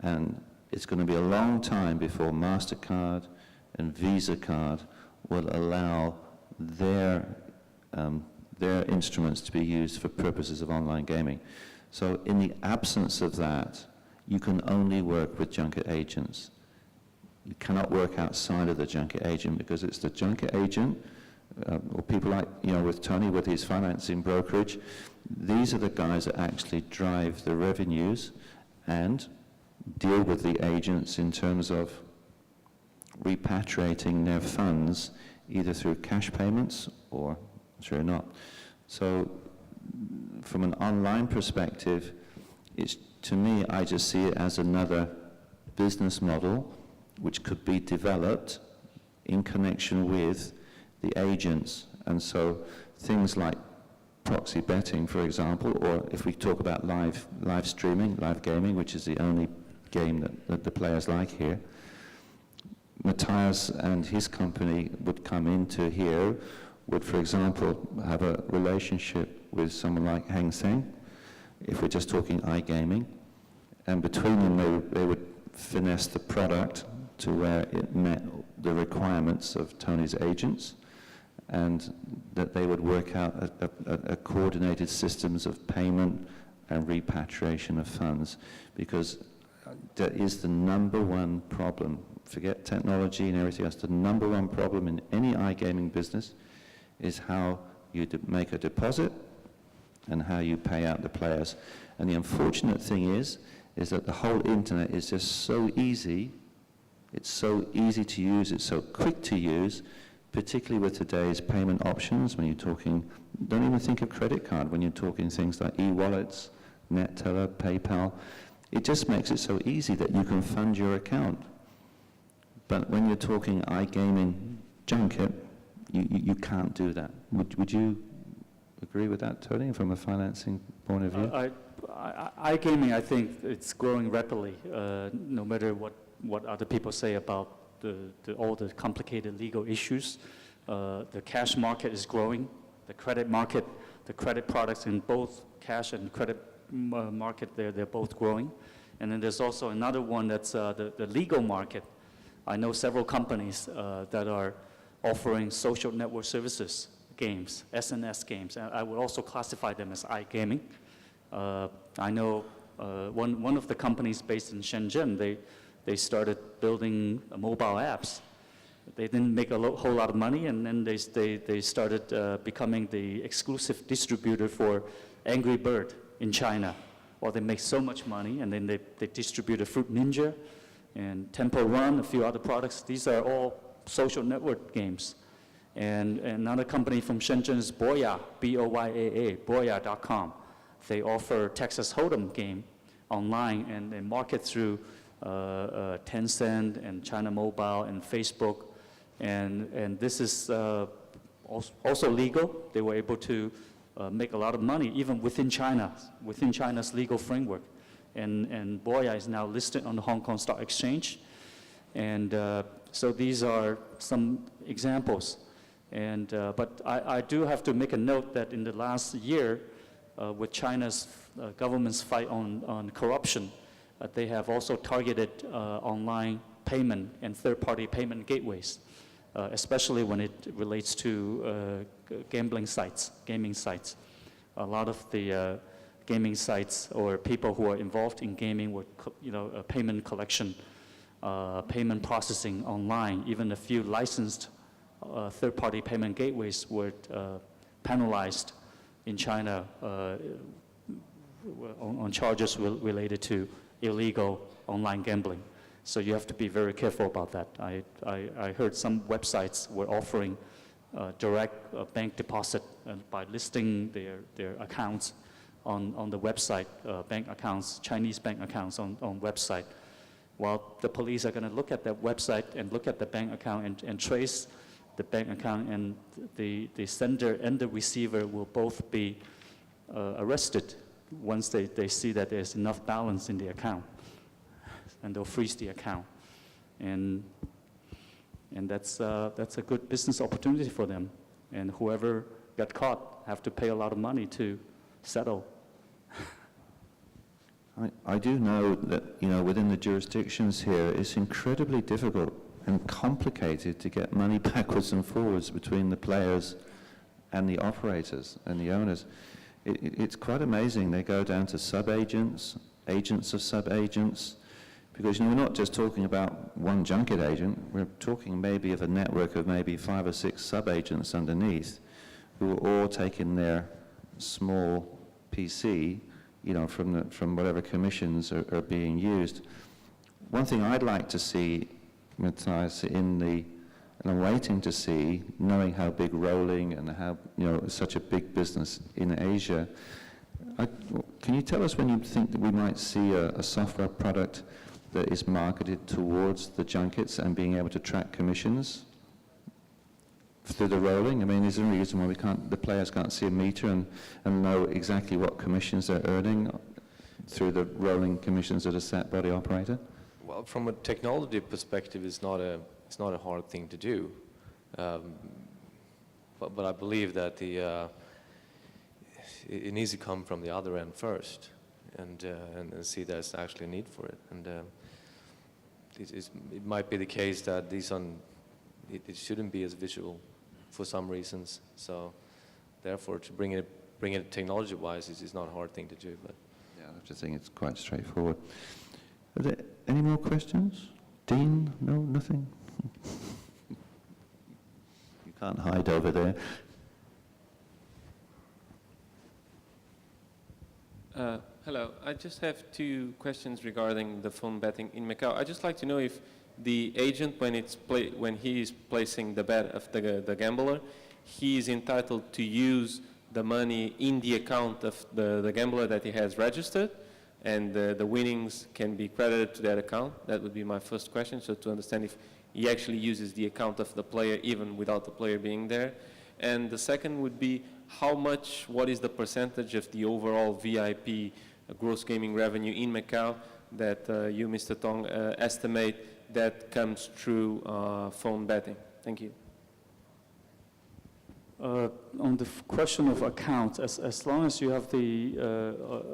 And it's going to be a long time before MasterCard and Visa card will allow their instruments to be used for purposes of online gaming. So in the absence of that, you can only work with junket agents. You cannot work outside of the junket agent because it's the junket agent, or people like, with Tony with his financing brokerage, these are the guys that actually drive the revenues and deal with the agents in terms of repatriating their funds either through cash payments or through not. So from an online perspective, to me, I just see it as another business model which could be developed in connection with the agents. And so things like proxy betting, for example, or if we talk about live streaming, live gaming, which is the only game that the players like here, Matthias and his company would come into here, would, for example, have a relationship with someone like Hang Seng, if we're just talking iGaming, and between them they would finesse the product to where it met the requirements of Tony's agents, and that they would work out a coordinated systems of payment and repatriation of funds, because that is the number one problem. Forget technology and everything else. The number one problem in any iGaming business is how you make a deposit and how you pay out the players. And the unfortunate thing is that the whole internet is just so easy. It's so easy to use, it's so quick to use, particularly with today's payment options. When you're talking, don't even think of credit card, when you're talking things like e-wallets, NetTeller, PayPal, it just makes it so easy that you can fund your account. But when you're talking iGaming junket, you can't do that. Would you agree with that, Tony, from a financing point of view? iGaming, I think it's growing rapidly, no matter what other people say about all the complicated legal issues. The cash market is growing. The credit market, the credit products in both cash and credit market, they're both growing. And then there's also another one that's the legal market. I know several companies that are offering social network services games, SNS games. And I would also classify them as iGaming. I know one of the companies based in Shenzhen, they started building mobile apps. They didn't make a whole lot of money, and then they started becoming the exclusive distributor for Angry Bird in China. Well, they make so much money, and then they distributed Fruit Ninja and Temple Run, a few other products. These are all social network games. And another company from Shenzhen is Boya, B-O-Y-A-A, Boya.com. They offer Texas Hold'em game online, and they market through Tencent and China Mobile and Facebook. And this is also legal. They were able to make a lot of money, even within China's legal framework. And Boya is now listed on the Hong Kong Stock Exchange. And so these are some examples. And, but I do have to make a note that in the last year, with China's government's fight on corruption, they have also targeted online payment and third-party payment gateways, especially when it relates to gaming sites. A lot of the gaming sites or people who are involved in gaming with payment collection, payment processing online, even a few licensed third-party payment gateways were penalized in China on charges related to illegal online gambling. So you have to be very careful about that. I heard some websites were offering direct bank deposit by listing their accounts on the website, bank accounts, Chinese bank accounts on website. While the police are going to look at that website and look at the bank account and trace the bank account, and the sender and the receiver will both be arrested once they see that there's enough balance in the account, and they'll freeze the account. And that's a good business opportunity for them. And whoever got caught have to pay a lot of money to settle. I do know that, within the jurisdictions here, it's incredibly difficult and complicated to get money backwards and forwards between the players and the operators and the owners. It's quite amazing. They go down to sub-agents, agents of sub-agents, because we're not just talking about one junket agent, we're talking maybe of a network of maybe 5 or 6 sub-agents underneath who are all taking their small PC, from whatever commissions are being used. One thing I'd like to see, Matthias, and I'm waiting to see, knowing how big rolling and how, it's such a big business in Asia, can you tell us when you think that we might see a software product that is marketed towards the junkets and being able to track commissions through the rolling? I mean, is there a reason why the players can't see a meter and know exactly what commissions they're earning through the rolling commissions that are set by the operator? Well, from a technology perspective, it's not a hard thing to do. But I believe that it needs to come from the other end first, and see there's actually a need for it. And it might be the case that it shouldn't be as visual for some reasons. So therefore, to bring it technology-wise is not a hard thing to do. But yeah, I just think it's quite straightforward. Are there any more questions? Dean? No, nothing? You can't hide over there. Hello, I just have 2 questions regarding the phone betting in Macau. I'd just like to know if the agent, when he is placing the bet of the gambler, he is entitled to use the money in the account of the gambler that he has registered, and the winnings can be credited to that account. That would be my first question, so to understand if he actually uses the account of the player even without the player being there. And the second would be what is the percentage of the overall VIP gross gaming revenue in Macau that you, Mr. Tong, estimate that comes through phone betting? Thank you. On the question of accounts, as long as you have the